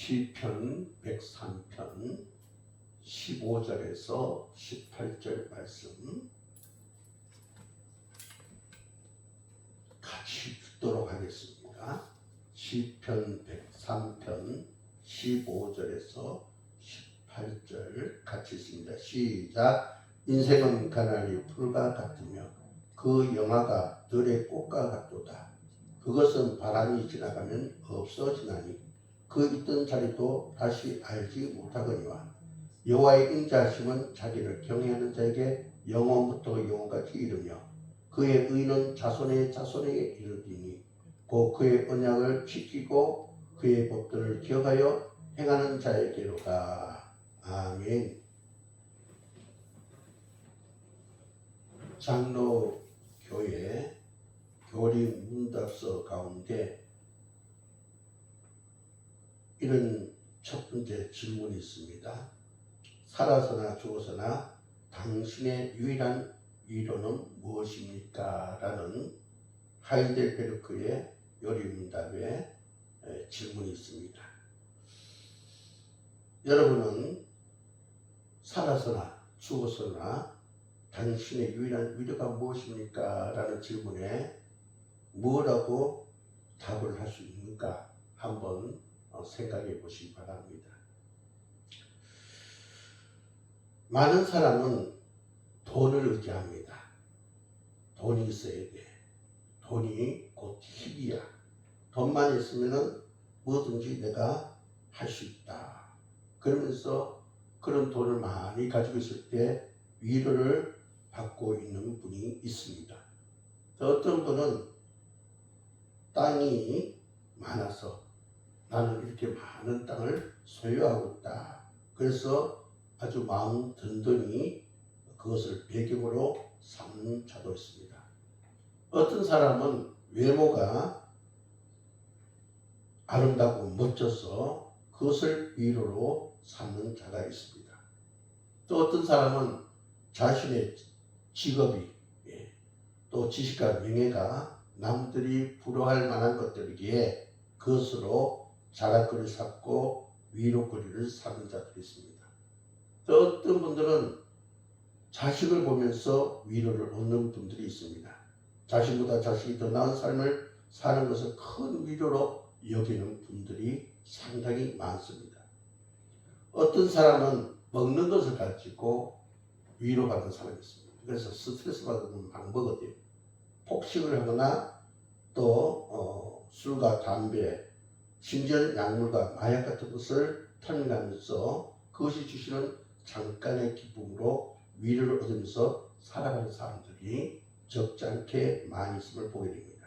시편 103편 15절에서 18절 말씀 같이 듣도록 하겠습니다. 시편 103편 15절에서 18절 같이 읽습니다. 시작. 인생은 가난이 풀과 같으며 그 영화가 들의 꽃과 같도다. 그것은 바람이 지나가면 없어지나니 그 있던 자리도 다시 알지 못하거니와 여호와의 인자하심은 자기를 경외하는 자에게 영원부터 영원까지 이르며 그의 의는 자손의 자손에 이르리니 곧 그의 언약을 지키고 그의 법들을 기억하여 행하는 자에게로다. 아멘. 장로교회 교리 문답서 가운데 이런 첫 번째 질문이 있습니다. 살아서나 죽어서나 당신의 유일한 위로는 무엇입니까? 라는 하이델베르크의 요리문답에 질문이 있습니다. 여러분은 살아서나 죽어서나 당신의 유일한 위로가 무엇입니까? 라는 질문에 뭐라고 답을 할 수 있는가 한번 생각해 보시기 바랍니다. 많은 사람은 돈을 의지합니다. 돈이 있어야 돼. 돈이 곧 힘이야. 돈만 있으면 뭐든지 내가 할 수 있다. 그러면서 그런 돈을 많이 가지고 있을 때 위로를 받고 있는 분이 있습니다. 어떤 분은 땅이 많아서 나는 이렇게 많은 땅을 소유하고 있다. 그래서 아주 마음 든든히 그것을 배경으로 삼는 자도 있습니다. 어떤 사람은 외모가 아름다고 멋져서 그것을 위로로 삼는 자가 있습니다. 또 어떤 사람은 자신의 직업이 또 지식과 명예가 남들이 부러워할 만한 것들이기에 그것으로 자랑거리를 삼고 위로거리를 삼는 자들이 있습니다. 또 어떤 분들은 자식을 보면서 위로를 얻는 분들이 있습니다. 자신보다 자식이 더 나은 삶을 사는 것을 큰 위로로 여기는 분들이 상당히 많습니다. 어떤 사람은 먹는 것을 가지고 위로받는 사람이 있습니다. 그래서 스트레스 받으면 막 먹어대요. 폭식을 하거나 또 술과 담배, 심지어 약물과 마약 같은 것을 탐닉하면서 그것이 주시는 잠깐의 기쁨으로 위로를 얻으면서 살아가는 사람들이 적지 않게 많이 있음을 보게 됩니다.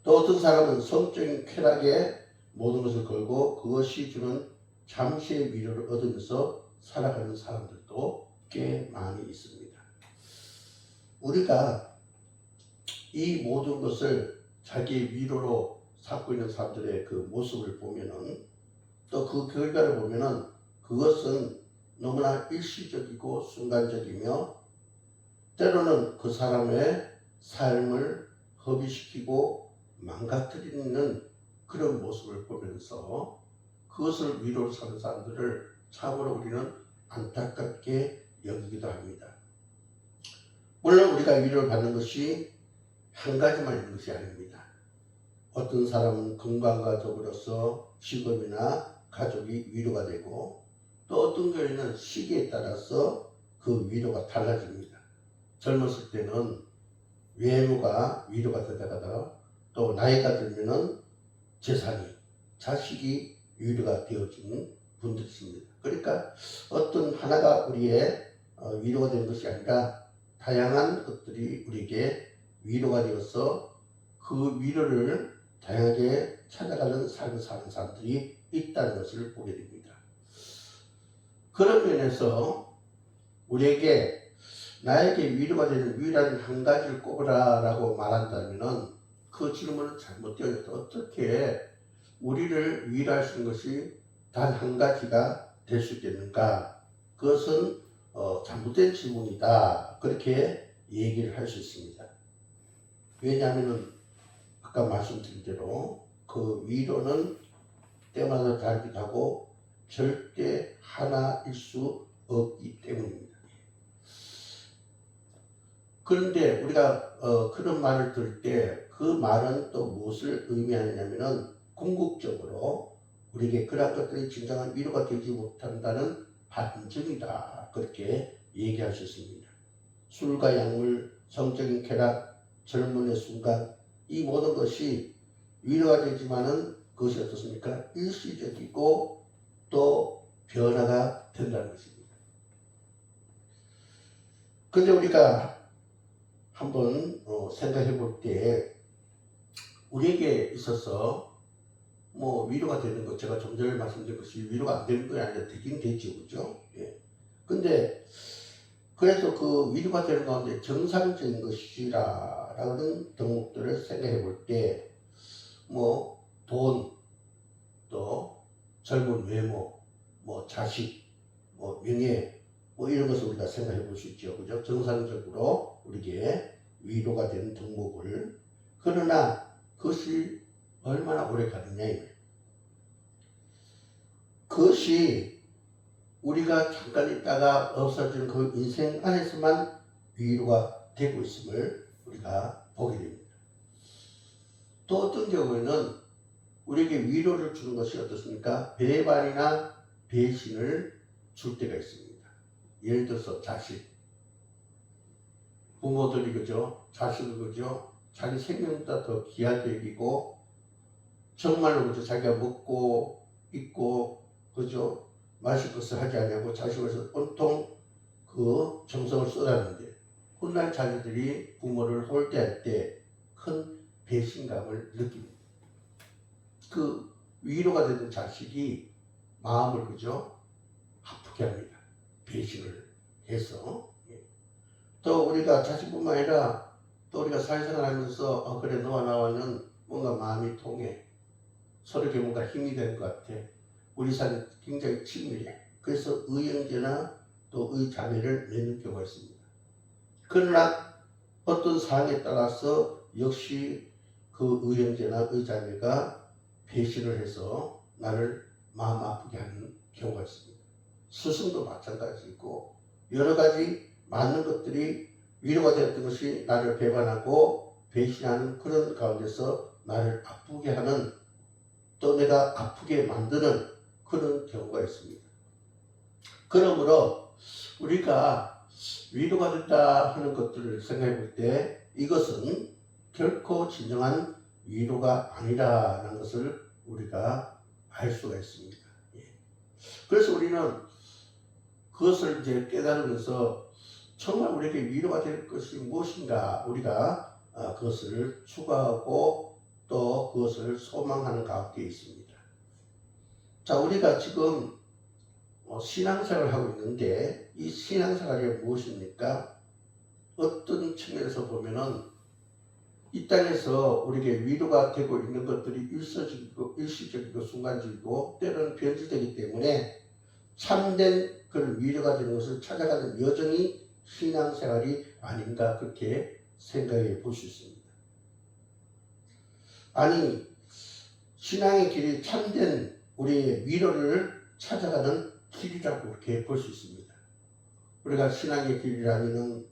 또 어떤 사람은 성적인 쾌락에 모든 것을 걸고 그것이 주는 잠시의 위로를 얻으면서 살아가는 사람들도 꽤 많이 있습니다. 우리가 이 모든 것을 자기의 위로로 삼고 있는 사람들의 그 모습을 보면은 또 그 결과를 보면은 그것은 너무나 일시적이고 순간적이며 때로는 그 사람의 삶을 허비시키고 망가뜨리는 그런 모습을 보면서 그것을 위로로 사는 사람들을 참으로 우리는 안타깝게 여기기도 합니다. 물론 우리가 위로를 받는 것이 한 가지만 있는 것이 아닙니다. 어떤 사람은 건강과 더불어서 직업이나 가족이 위로가 되고 또 어떤 경우에는 시기에 따라서 그 위로가 달라집니다. 젊었을 때는 외모가 위로가 되다가 또 나이가 들면은 재산이, 자식이 위로가 되어지는 분들이 있습니다. 그러니까 어떤 하나가 우리의 위로가 되는 것이 아니라 다양한 것들이 우리에게 위로가 되어서 그 위로를 다양하게 찾아가는 삶을 사는 사람들이 있다는 것을 보게 됩니다. 그런 면에서 우리에게 나에게 위로가 되는 유일한 한 가지를 꼽으라 라고 말한다면 그 질문은 잘못되어서 어떻게 우리를 위로할 수 있는 것이 단 한 가지가 될 수 있겠는가? 그것은 잘못된 질문이다. 그렇게 얘기를 할 수 있습니다. 왜냐하면 아까 말씀드린 대로 그 위로는 때마다 다르기도 하고 절대 하나일 수 없기 때문입니다. 그런데 우리가 그런 말을 들을 때 그 말은 또 무엇을 의미하느냐면은 궁극적으로 우리에게 그러한 것들이 진정한 위로가 되지 못한다는 반증이다. 그렇게 얘기할 수 있습니다. 술과 약물, 성적인 쾌락, 젊음의 순간 이 모든 것이 위로가 되지만은 그것이 어떻습니까? 일시적이고 또 변화가 된다는 것입니다. 근데 우리가 한번 생각해 볼 때 우리에게 있어서 뭐 위로가 되는 것, 제가 좀 전에 말씀드린 것이 위로가 안 되는 건 아니라 되긴 되죠, 그죠? 예. 근데 그래서 그 위로가 되는 가운데 정상적인 것이라는 덕목들을 생각해 볼 때 뭐 돈, 또 젊은 외모, 뭐 자식, 뭐 명예, 뭐 이런 것을 우리가 생각해 볼 수 있죠, 그죠? 정상적으로 우리에게 위로가 되는 덕목을. 그러나 그것이 얼마나 오래 가느냐 이거예요. 그것이 우리가 잠깐 있다가 없어지는 그 인생 안에서만 위로가 되고 있음을 우리가 보게 됩니다. 또 어떤 경우에는 우리에게 위로를 주는 것이 어떻습니까? 배반이나 배신을 줄 때가 있습니다. 예를 들어서 자식, 부모들이 그죠? 자식을 그죠? 자기 생명보다 더 귀하게 여기고 정말로 그죠? 자기가 먹고 입고 그죠? 마실 것을 하지 않냐고 자식을 온통 그 정성을 쏟았는데 훗날 자기들이 부모를 홀대할 때 큰 배신감을 느낍니다. 그 위로가 되는 자식이 마음을 그죠? 아프게 합니다. 배신을 해서. 또 우리가 자식뿐만 아니라 또 우리가 사회생활 하면서 그래 너와 나와는 뭔가 마음이 통해 서로 이렇게 뭔가 힘이 되는 것 같아. 우리 사이는 굉장히 친밀해. 그래서 의형제나 또 의자매를 맺는 경우가 있습니다. 그러나 어떤 상황에 따라서 역시 그 의형제나 의자매가 배신을 해서 나를 마음 아프게 하는 경우가 있습니다. 스승도 마찬가지고 여러 가지 많은 것들이 위로가 되었던 것이 나를 배반하고 배신하는 그런 가운데서 나를 아프게 하는 또 내가 아프게 만드는 그런 경우가 있습니다. 그러므로 우리가 위로가 된다 하는 것들을 생각해 볼 때 이것은 결코 진정한 위로가 아니라는 것을 우리가 알 수가 있습니다. 그래서 우리는 그것을 이제 깨달으면서 정말 우리에게 위로가 될 것이 무엇인가 우리가 그것을 추구하고 또 그것을 소망하는 가운데 있습니다. 자, 우리가 지금 신앙생활을 하고 있는데 이 신앙생활이 무엇입니까? 어떤 측면에서 보면은 이 땅에서 우리에게 위로가 되고 있는 것들이 일시적이고 순간적이고 때로는 변질되기 때문에 참된 그런 위로가 되는 것을 찾아가는 여정이 신앙생활이 아닌가 그렇게 생각해 볼 수 있습니다. 아니 신앙의 길이 참된 우리의 위로를 찾아가는 길이라고 그렇게 볼 수 있습니다. 우리가 신앙의 길이라면은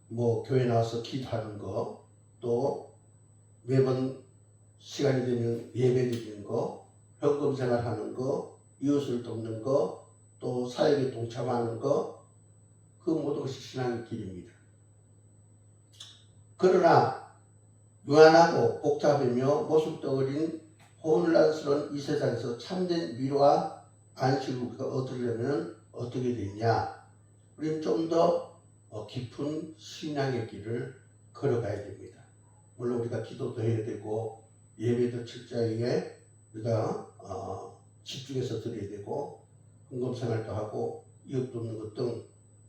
뭐 교회 나와서 기도하는 거, 또 매번 시간이 되면 예배 드리는 거, 헌금 생활하는 거, 이웃을 돕는 거, 또 사역에 동참하는 거, 그 모든 것이 신앙의 길입니다. 그러나 무한하고 복잡하며 모순덩어린 혼란스러운 이 세상에서 참된 위로와 안식을 우리가 얻으려면 어떻게 되냐? 우리는 좀 더 깊은 신앙의 길을 걸어가야 됩니다. 물론 우리가 기도도 해야 되고 예배도 철저하게 우리가 집중해서 드려야 되고 헌금 생활도 하고 이웃 돕는 것 등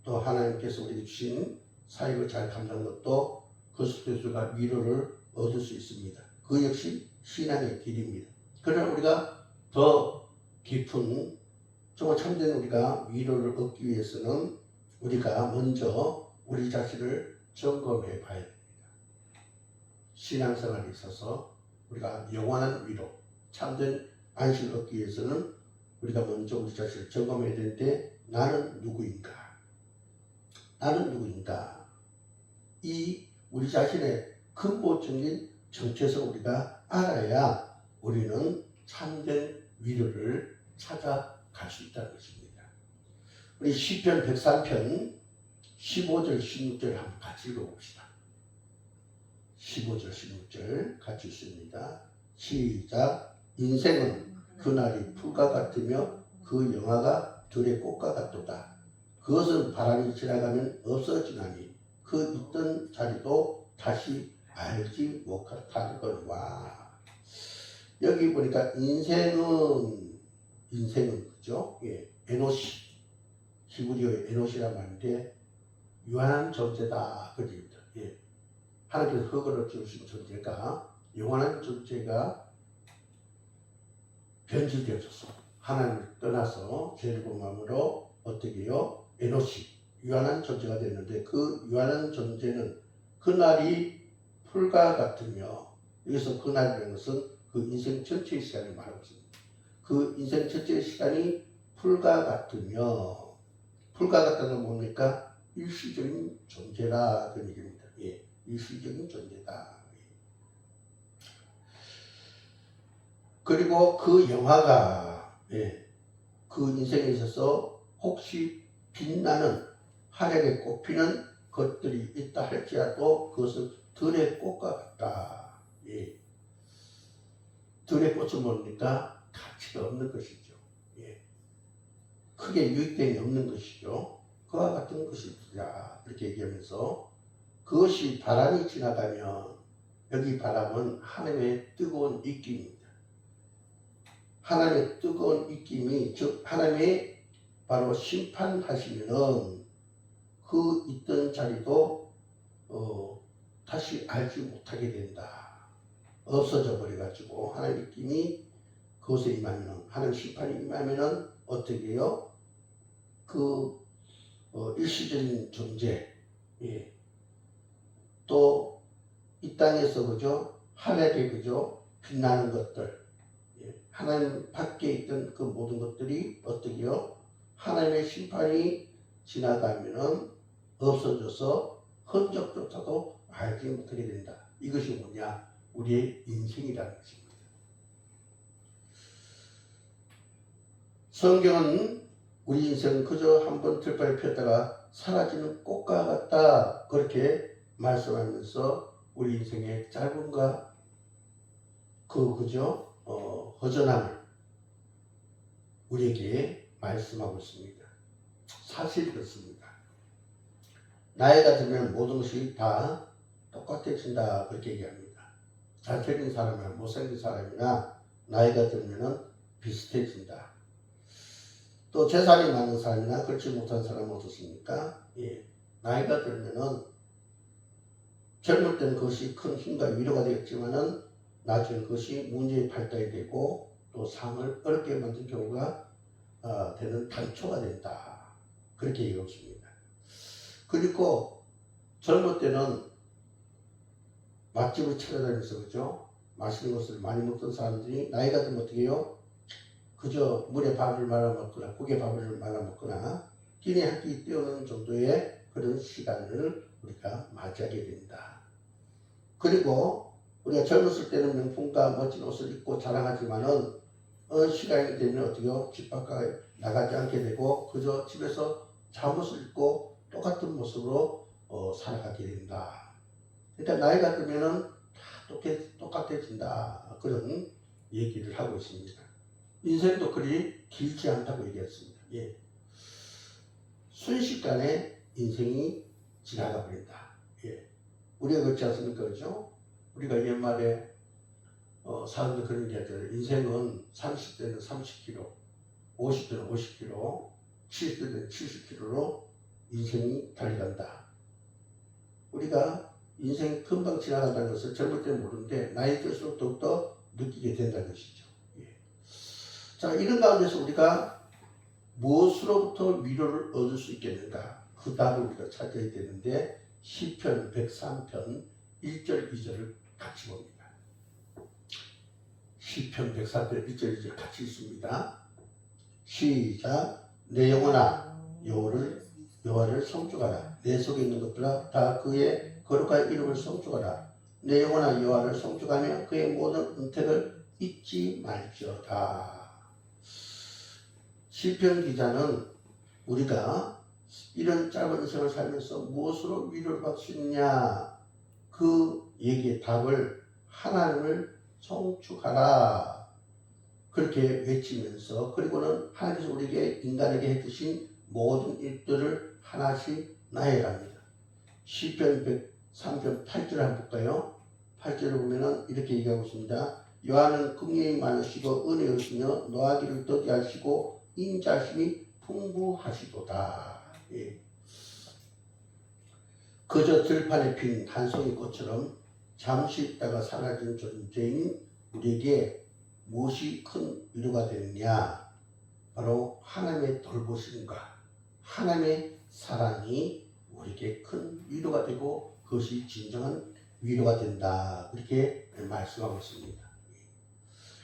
또 하나님께서 우리에게 주신 사역을 잘 감당하는 것도 그것으로 우리가 위로를 얻을 수 있습니다. 그 역시 신앙의 길입니다. 그러나 우리가 더 깊은 정말 참된 우리가 위로를 얻기 위해서는 우리가 먼저 우리 자신을 점검해 봐야 됩니다. 신앙생활에 있어서 우리가 영원한 위로, 참된 안식을 얻기 위해서는 우리가 먼저 우리 자신을 점검해야 되는데 나는 누구인가? 나는 누구인가? 이 우리 자신의 근본적인 정체성을 우리가 알아야 우리는 참된 위로를 찾아갈 수 있다는 것입니다. 우리 시편 103편 15절 16절 한번 같이 읽어봅시다. 15절 16절 같이 읽습니다. 시작. 인생은 그날이 풀과 같으며 그 영화가 들의 꽃과 같도다. 그것은 바람이 지나가면 없어지나니 그 있던 자리도 다시 알지 못하거니와. 여기 보니까 인생은 그죠? 예, 에노시, 히브리어의 에노시란 말인데 유한한 존재다 그입니다. 예, 하나님께서 허가를 주신 존재가 영원한 존재가 변질되어서 하나님을 떠나서 죄를 범함으로 어떻게 해요? 에노시, 유한한 존재가 됐는데 그 유한한 존재는 그날이 풀과 같으며, 여기서 그날이라는 것은 그 인생 전체의 시간을 말하고 있습니다. 그 인생 전체의 시간이 풀과 같으며, 풀과 같다는 건 뭡니까? 일시적인 존재라 그런 얘기입니다. 예, 일시적인 존재다. 그리고 그 영화가 그 인생에 있어서 혹시 빛나는 하늘에 꼽히는 것들이 있다 할지라도 그것은 들의 꽃과 같다. 예. 들의 꽃은 뭡니까? 가치가 없는 것이죠. 예. 크게 유익됨이 없는 것이죠. 그와 같은 것이다. 이렇게 얘기하면서 그것이 바람이 지나가면, 여기 바람은 하나님의 뜨거운 입김입니다. 하나님의 뜨거운 입김이, 즉 하나님의 바로 심판하시면은 그 있던 자리도 다시 알지 못하게 된다. 없어져 버려가지고 하나님의 입김이 그것에 임하면은, 하나님 심판이 임하면은 어떻게 해요? 그 일시적인 존재, 예. 또 이 땅에서 그죠? 하늘에 그죠? 빛나는 것들, 예. 하나님 밖에 있던 그 모든 것들이 어떻게 해요? 하나님의 심판이 지나가면은 없어져서 흔적조차도 알지 못하게 된다. 이것이 뭐냐? 우리의 인생이라는 것입니다. 성경은 우리 인생은 그저 한번 들판에 피었다가 사라지는 꽃과 같다, 그렇게 말씀하면서 우리 인생의 짧음과 그죠? 허전함을 우리에게 말씀하고 있습니다. 사실 그렇습니다. 나이가 들면 모든 것이 다 똑같아진다, 그렇게 얘기합니다. 잘생긴 사람이나 못생긴 사람이나 나이가 들면 비슷해진다. 또 재산이 많은 사람이나 그렇지 못한 사람은 어떻습니까? 예. 나이가 들면은 젊을 때는 그것이 큰 힘과 위로가 되었지만은 나중에 그것이 문제의 발달이 되고 또 삶을 어렵게 만든 경우가 되는 단초가 된다. 그렇게 얘기하고 있습니다. 그리고 젊을 때는 맛집을 찾아다니면서 그죠? 맛있는 것을 많이 먹던 사람들이 나이가 들면 어떻게 해요? 그저 물에 밥을 말아 먹거나 국에 밥을 말아 먹거나 끼니 한 끼 때우는 정도의 그런 시간을 우리가 맞이하게 된다. 그리고 우리가 젊었을 때는 명품과 멋진 옷을 입고 자랑하지만은 어느 시간이 되면 어떻게 해요? 집 밖에 나가지 않게 되고 그저 집에서 잠옷을 입고 똑같은 모습으로 살아가게 된다. 그러니까 나이가 들면은 다 똑같아진다. 그런 얘기를 하고 있습니다. 인생도 그리 길지 않다고 얘기했습니다. 예. 순식간에 인생이 지나가 버린다. 예. 우리가 그렇지 않습니까? 그죠? 우리가 옛말에 사람들 그런 얘기 하잖아요. 인생은 30대는 30km, 50대는 50km, 70대는 70km로 인생이 달려간다. 우리가 인생이 금방 지나간다는 것을 젊을 때 모르는데 나이 들수록 더욱더 느끼게 된다는 것이죠. 예. 자, 이런 가운데서 우리가 무엇으로부터 위로를 얻을 수 있겠는가? 그 답을 우리가 찾아야 되는데 시편 103편 1절 2절을 같이 봅니다. 시편 104편 1절 2절 같이 있습니다. 시작. 내 영혼아 여호와를 송축하라. 내 속에 있는 것들아 다 그의 거룩한 이름을 송축하라. 내 영혼아 여호와를 송축하며 그의 모든 은택을 잊지 말지어다. 시편 기자는 우리가 이런 짧은 인생을 살면서 무엇으로 위로를 받을 수 있느냐, 그 얘기의 답을 하나님을 송축하라 그렇게 외치면서, 그리고는 하나님께서 우리에게 인간에게 해주신 모든 일들을 하나씩 나열합니다. 시편 103편 8절을 한번 볼까요? 8절을 보면은 이렇게 얘기하고 있습니다. 여호와는 긍휼이 많으시고 은혜로우시며 노하기를 더디하시고 인자심이 풍부하시도다. 예. 그저 들판에 핀 한 송이 꽃처럼 잠시 있다가 사라진 존재인 우리에게 무엇이 큰 위로가 되느냐? 바로 하나님의 돌보심과 하나님의 사랑이 우리에게 큰 위로가 되고 그것이 진정한 위로가 된다. 그렇게 말씀하고 있습니다.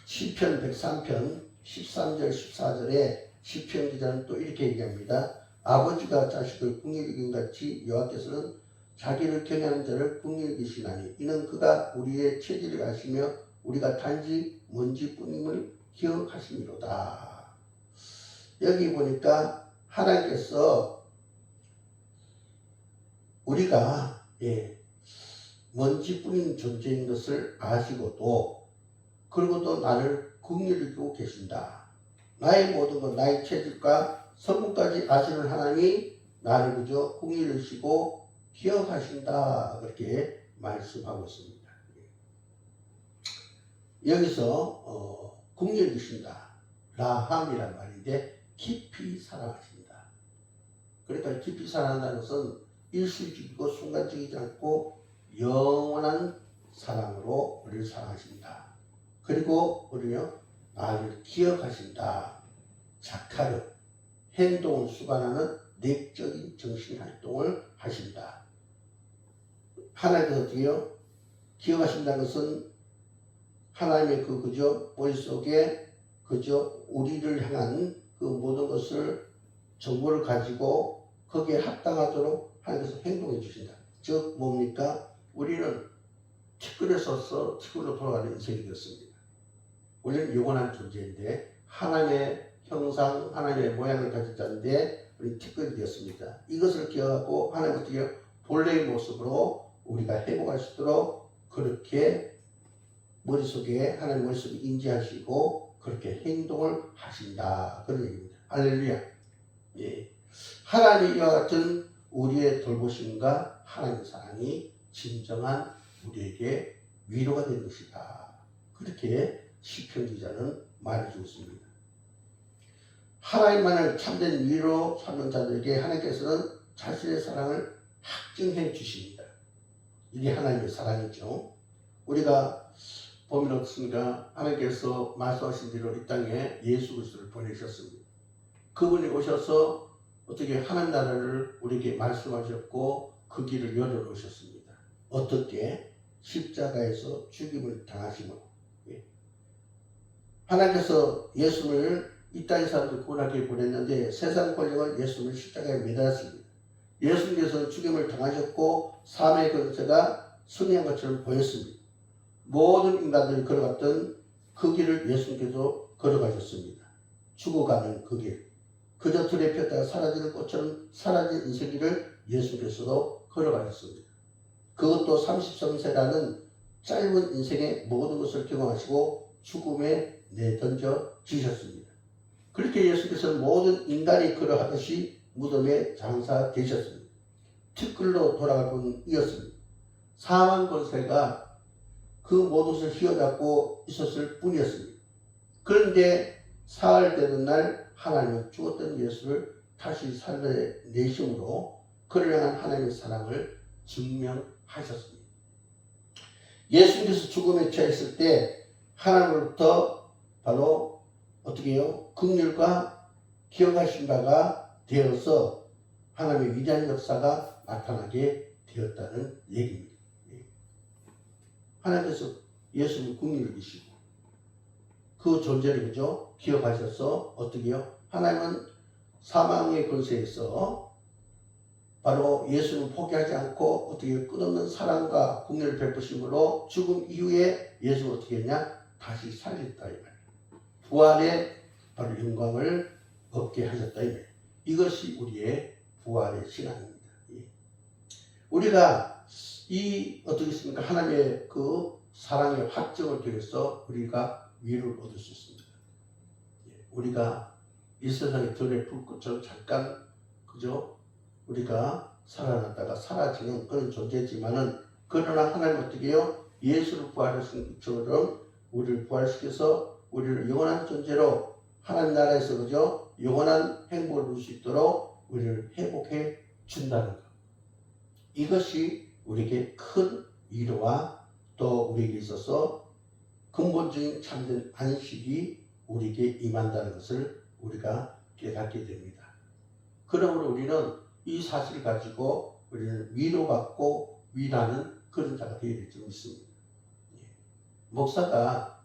시편 103편 13절 14절에 시편 기자는 또 이렇게 얘기합니다. 아버지가 자식을 긍휼히 여긴 같이 여호와께서는 자기를 경외하는 자를 긍휼히 여기시나니 이는 그가 우리의 체질을 아시며 우리가 단지 먼지뿐임을 기억하심이로다. 여기 보니까 하나님께서 우리가 먼지뿐인 존재인 것을 아시고도, 그리고 또 나를 긍휼히 여기고 계신다. 나의 모든 것, 나의 체질과 성분까지 아시는 하나님이 나를 그저 긍휼히 여기시고 기억하신다. 그렇게 말씀하고 있습니다. 여기서 긍휼히 여기신다, 라함이란 말인데 깊이 사랑하신다. 그러니까 깊이 사랑한다는 것은 일시적이고 순간적이지 않고 영원한 사랑으로 우리를 사랑하신다. 그리고 우리는 나를 기억하신다. 자카르, 행동을 수반하는 내적인 정신활동을 하신다. 하나님께서 어떻게요? 기억하신다는 것은 하나님의 그저 머릿속에 그저 우리를 향한 그 모든 것을 정보를 가지고 거기에 합당하도록 하나님께서 행동해 주신다. 즉 뭡니까? 우리는 티끌에 서서 티끌로 돌아가는 인생이 되었습니다. 우리는 영원한 존재인데 하나님의 형상, 하나님의 모양을 가진 자인데 우리 티끌이 되었습니다. 이것을 기억하고 하나님 어떻게 본래의 모습으로 우리가 회복할 수 있도록 그렇게 머릿속에, 하나님 머릿속에 인지하시고 그렇게 행동을 하신다. 그런 얘기입니다. 할렐루야. 예. 하나님 이와 같은 우리의 돌보심과 하나님의 사랑이 진정한 우리에게 위로가 되는 것이다. 그렇게 시편 기자는 말해주고 있습니다. 하나님만을 참된 위로 삼는 자들에게 하나님께서는 자신의 사랑을 확증해 주십니다. 이게 하나님의 사랑이죠. 우리가 보면 어떻습니까? 하나님께서 말씀하신 대로 이 땅에 예수 그리스도를 보내셨습니다. 그분이 오셔서 어떻게 하나님 나라를 우리에게 말씀하셨고 그 길을 열어놓으셨습니다. 어떻게? 십자가에서 죽임을 당하심으로. 하나님께서 예수를 이 땅의 사람들 구원하기 보냈는데 세상 권력은 예수를 십자가에 매달았습니다. 예수님께서는 죽임을 당하셨고 삶의 권세가 승리한 것처럼 보였습니다. 모든 인간들이 걸어갔던 그 길을 예수님께서 걸어가셨습니다. 죽어가는 그 길. 그저 들에 폈다가 사라지는 꽃처럼 사라진 인생길을 예수님께서도 걸어가셨습니다. 그것도 33세라는 짧은 인생의 모든 것을 경험하시고 죽음에 내던져 지셨습니다. 그렇게 예수께서는 모든 인간이 그러하듯이 무덤에 장사되셨습니다. 티끌로 돌아갈 뿐이었습니다. 사망 권세가 그 모든 것을 휘어잡고 있었을 뿐이었습니다. 그런데 사흘 되는 날 하나님은 죽었던 예수를 다시 살려내심으로 그를 향한 하나님의 사랑을 증명하셨습니다. 예수님께서 죽음에 처했을 때 하나님으로부터 바로 어떻게 해요? 긍휼과 기억하신 바가 되어서 하나님의 위대한 역사가 나타나게 되었다는 얘기입니다. 하나님께서 예수를 긍휼히 여기시고 그 존재를 그죠? 기억하셔서 어떻게요? 하나님은 사망의 권세에서 바로 예수는 포기하지 않고 어떻게 끝없는 사랑과 공의를 베푸심으로 죽음 이후에 예수가 어떻게 했냐? 다시 살렸다 이 말이에요. 부활의 바로 영광을 얻게 하셨다 이 말이에요. 이것이 우리의 부활의 신앙입니다. 우리가 이 어떻겠습니까? 하나님의 그 사랑의 확정을 통해서 우리가 위로를 얻을 수 있습니다. 우리가 이 세상의 들의 불꽃처럼 잠깐 그죠? 우리가 살아났다가 사라지는 그런 존재지만은 그러나 하나님 어떻게 해요? 예수를 부활하신 것처럼 우리를 부활시켜서 우리를 영원한 존재로 하나님 나라에서 그죠? 영원한 행복을 누릴 수 있도록 우리를 회복해 준다는 것. 이것이 우리에게 큰 위로와 또 우리에게 있어서 근본적인 참된 안식이 우리에게 임한다는 것을 우리가 깨닫게 됩니다. 그러므로 우리는 이 사실을 가지고 우리는 위로받고 위라는 그런 자가 되어야 될 줄 믿습니다. 목사가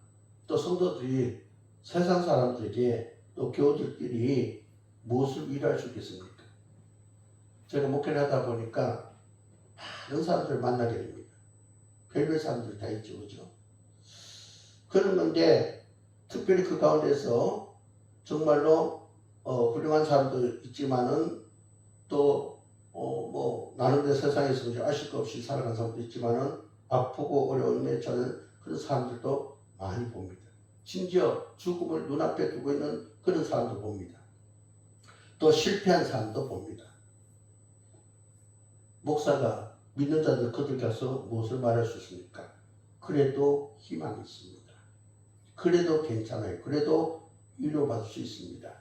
또 성도들이 세상 사람들에게 또 교우들끼리 무엇을 위로할 수 있겠습니까? 제가 목회를 하다 보니까 많은 사람들을 만나게 됩니다. 별별 사람들이 다 있죠, 그죠? 그런 건데 특별히 그 가운데서 정말로 훌륭한 사람도 있지만은 또 뭐 나름대로 세상에서 아실 것 없이 살아가는 사람도 있지만은 아프고 어려움에 처한 그런 사람들도 많이 봅니다. 심지어 죽음을 눈앞에 두고 있는 그런 사람도 봅니다. 또 실패한 사람도 봅니다. 목사가 믿는 자들 그들 가서 무엇을 말할 수 있습니까? 그래도 희망이 있습니다. 그래도 괜찮아요. 그래도 위로받을 수 있습니다.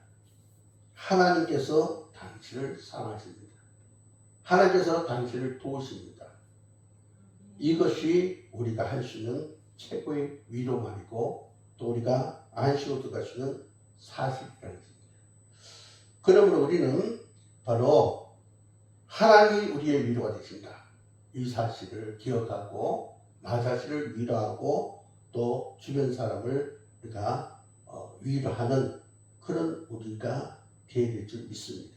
하나님께서 당신을 사랑하십니다. 하나님께서 당신을 도우십니다. 이것이 우리가 할 수 있는 최고의 위로만이고 또 우리가 안식으로 들어갈 수 있는 사실이라는 것입니다. 그러므로 우리는 바로 하나님이 우리의 위로가 되신다. 이 사실을 기억하고 나 자신을 위로하고 또 주변 사람을 우리가 위로하는 그런 우리가 되어야 될 줄 믿습니다.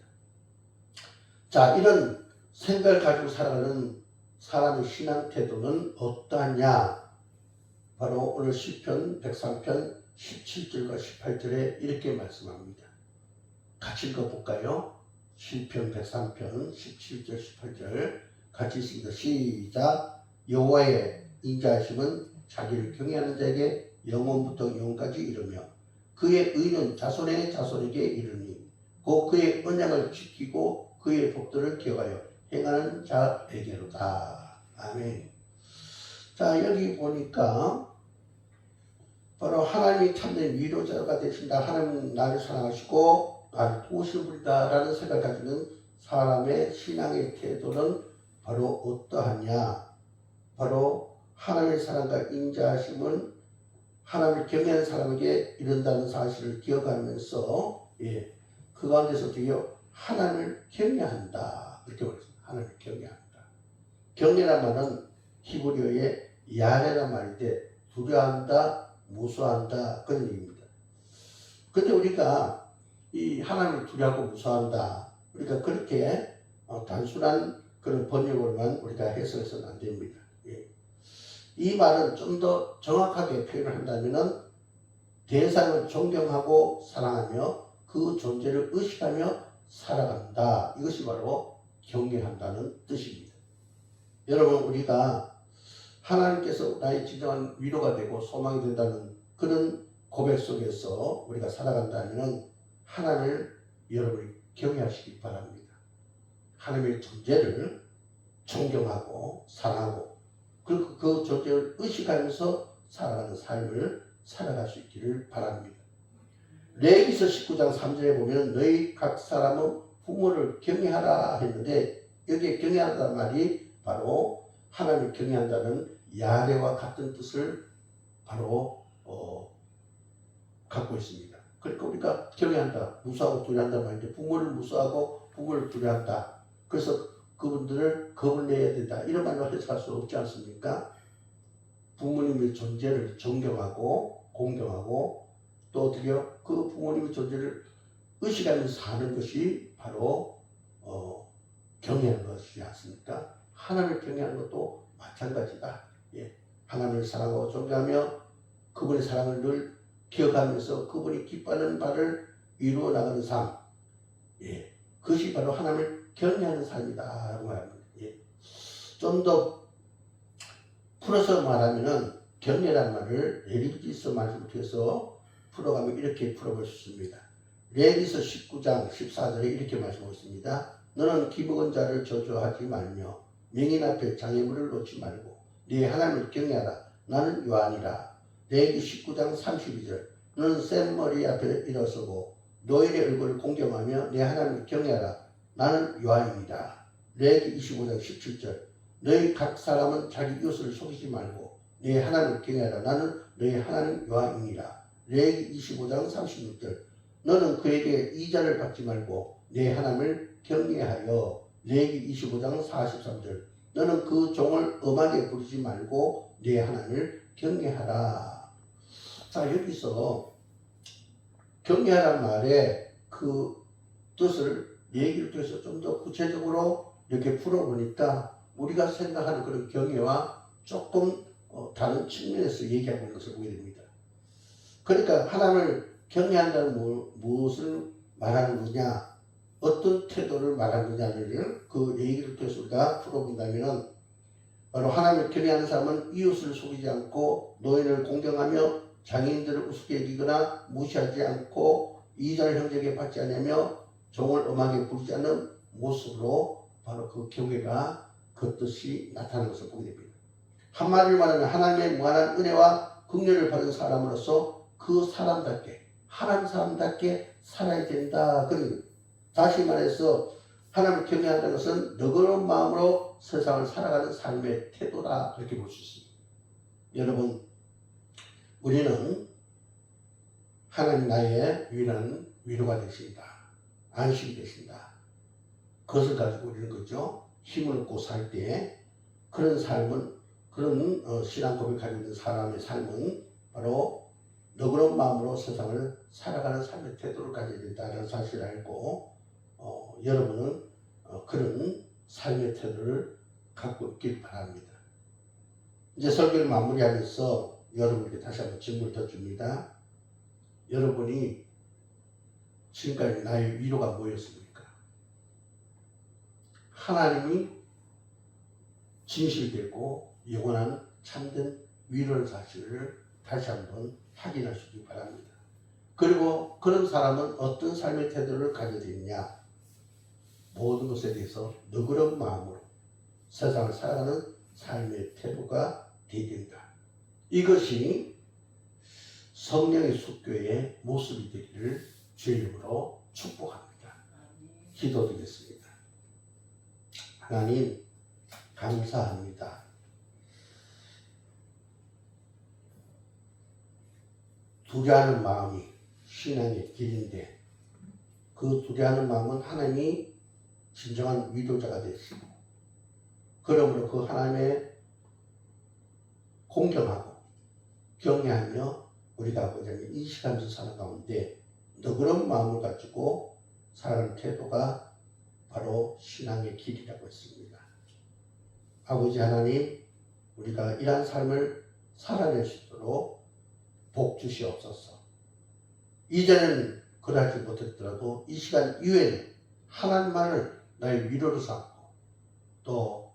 자, 이런 생각을 가지고 살아가는 사람의 신앙 태도는 어떠하냐? 바로 오늘 시편 103편 17절과 18절에 이렇게 말씀합니다. 같이 읽어볼까요? 시편 103편 17절 18절 같이 읽습니다. 시작. 여호와의 인자하심은 자기를 경외하는 자에게 영원부터 영원까지 이르며 그의 의는 자손의 자손에게 이르니 곧 그의 언약을 지키고 그의 법도를 기억하여 행하는 자에게로다. 아멘. 자, 여기 보니까 바로 하나님이 참된 위로자가 되신다. 하나님 나를 사랑하시고 나를 도우시는 분이다 라는 생각을 가지는 사람의 신앙의 태도는 바로 어떠하냐? 바로 하나님의 사랑과 인자하심은 하나님을 경외하는 사람에게 이른다는 사실을 기억하면서 그 가운데서 되어 하나님을 경외한다. 이렇게 말했습니다. 하나님을 경외한다. 경외란 말은 히브리어의 야레란 말인데 두려워한다, 무서워한다 그런 얘기입니다. 근데 우리가 이 하나님을 두려워하고 무서워한다. 우리가 그렇게 단순한 그런 번역으로만 우리가 해석해서는 안 됩니다. 이 말은 좀 더 정확하게 표현을 한다면은 대상을 존경하고 사랑하며 그 존재를 의식하며 살아간다. 이것이 바로 경외한다는 뜻입니다. 여러분, 우리가 하나님께서 나의 진정한 위로가 되고 소망이 된다는 그런 고백 속에서 우리가 살아간다면 하나님을 여러분이 경외하시기 바랍니다. 하나님의 존재를 존경하고 사랑하고 그리고 그 존재를 의식하면서 살아가는 삶을 살아갈 수 있기를 바랍니다. 레위기서 19장 3절에 보면 너희 각 사람은 부모를 경외하라 했는데 여기에 경외한다는 말이 바로 하나님을 경외한다는 야레와 같은 뜻을 바로 갖고 있습니다. 그러니까 우리가 경외한다, 무서워하고 두려워한다는 말인데 부모를 무서워하고 부모를 두려워한다. 그래서 그분들을 겁을 내야 된다. 이런 말로 해석할 수 없지 않습니까? 부모님의 존재를 존경하고 공경하고 또 어떻게요? 그 부모님의 존재를 의식하면서 사는 것이 바로 경외하는 것이지 않습니까? 하나님을 경외하는 것도 마찬가지다. 예. 하나님을 사랑하고 존경하며 그분의 사랑을 늘 기억하면서 그분이 기뻐하는 바를 이루어 나가는 삶. 예. 그것이 바로 하나님을 경외하는 삶이다. 라고 말합니다. 예. 좀 더 풀어서 말하면은 경외라는 말을 레위기서 말씀을 통해서 풀어가면 이렇게 풀어볼 수 있습니다. 레위기서 19장 14절에 이렇게 말씀하고 있습니다. 너는 기먹은 자를 저주하지 말며 명인 앞에 장애물을 놓지 말고 네 하나님을 경외하라. 나는 여호와니라. 레위기 19장 32절 너는 센 머리 앞에 일어서고 노인의 얼굴을 공경하며 네 하나님을 경외하라. 나는 여호와입니다. 레위기 25장 17절 너희 각 사람은 자기 이웃을 속이지 말고 네 하나님을 경외하라. 나는 너희 하나님 여호와이니라. 레위기 25장 36절 너는 그에게 이자를 받지 말고 네 하나님을 경외하여. 레위기 25장 43절 너는 그 종을 엄하게 부르지 말고 네 하나님을 경외하라. 자, 여기서 경외하라는 말의 그 뜻을 얘기를 통해서 좀 더 구체적으로 이렇게 풀어보니까 우리가 생각하는 그런 경외와 조금 다른 측면에서 얘기하고 있는 것을 보게 됩니다. 그러니까 하나님을 경외한다는 무엇을 말하는 거냐, 어떤 태도를 말하는 거냐를 그 얘기를 통해서 우리가 풀어본다면 바로 하나님을 경외하는 사람은 이웃을 속이지 않고 노인을 공경하며 장애인들을 우습게 여기거나 무시하지 않고 이자를 형제에게 받지 않으며 종을 엄하게 부르지 않는 모습으로 바로 그 경외가 그 뜻이 나타나는 것을 보게 됩니다. 한마디로 말하면 하나님의 무한한 은혜와 긍휼을 받은 사람으로서 그 사람답게 하나님 사람답게 살아야 된다. 그러니 다시 말해서 하나님을 경외한다는 것은 너그러운 마음으로 세상을 살아가는 삶의 태도다. 그렇게 볼 수 있습니다. 여러분, 우리는 하나님 나의 유일한 위로가 되신다. 안식이 되신다. 그것을 가지고 우리는 그죠? 힘을 얻고 살 때 그런 삶은 그런 신앙 고백을 가지고 있는 사람의 삶은 바로 너그러운 마음으로 세상을 살아가는 삶의 태도를 가져야 된다는 사실을 알고 여러분은 그런 삶의 태도를 갖고 있길 바랍니다. 이제 설교를 마무리하면서 여러분께 다시 한번 질문을 던집니다. 여러분이 지금까지 나의 위로가 뭐였습니까? 하나님이 진실되고 영원한 참된 위로의 사실을 다시 한번 확인하시기 바랍니다. 그리고 그런 사람은 어떤 삶의 태도를 가져야 되느냐? 모든 것에 대해서 너그러운 마음으로 세상을 살아가는 삶의 태도가 되어야 된다. 이것이 성령의 숙교의 모습이 되기를 주의 이름으로 축복합니다. 기도드리겠습니다. 하나님 감사합니다. 두려워하는 마음이 신앙의 길인데 그 두려워하는 마음은 하나님이 진정한 위로자가 되시고 그러므로 그 하나님의 공경하고 경외하며 우리가 아버지 하나님 인식하면서 사는 가운데 너그러운 마음을 가지고 살아가는 태도가 바로 신앙의 길이라고 했습니다. 아버지 하나님, 우리가 이러한 삶을 살아낼 수 있도록 복 주시옵소서. 이제는 그러하지 못했더라도 이 시간 이후에는 하나님만을 나의 위로로 삼고 또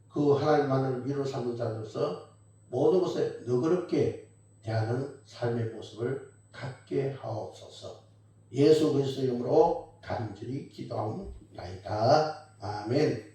그 하나님만을 위로로 삼는 자로서 모든 것에 너그럽게 대하는 삶의 모습을 갖게 하옵소서. 예수 그리스도의 이름으로 간절히 기도하옵나이다. 아멘.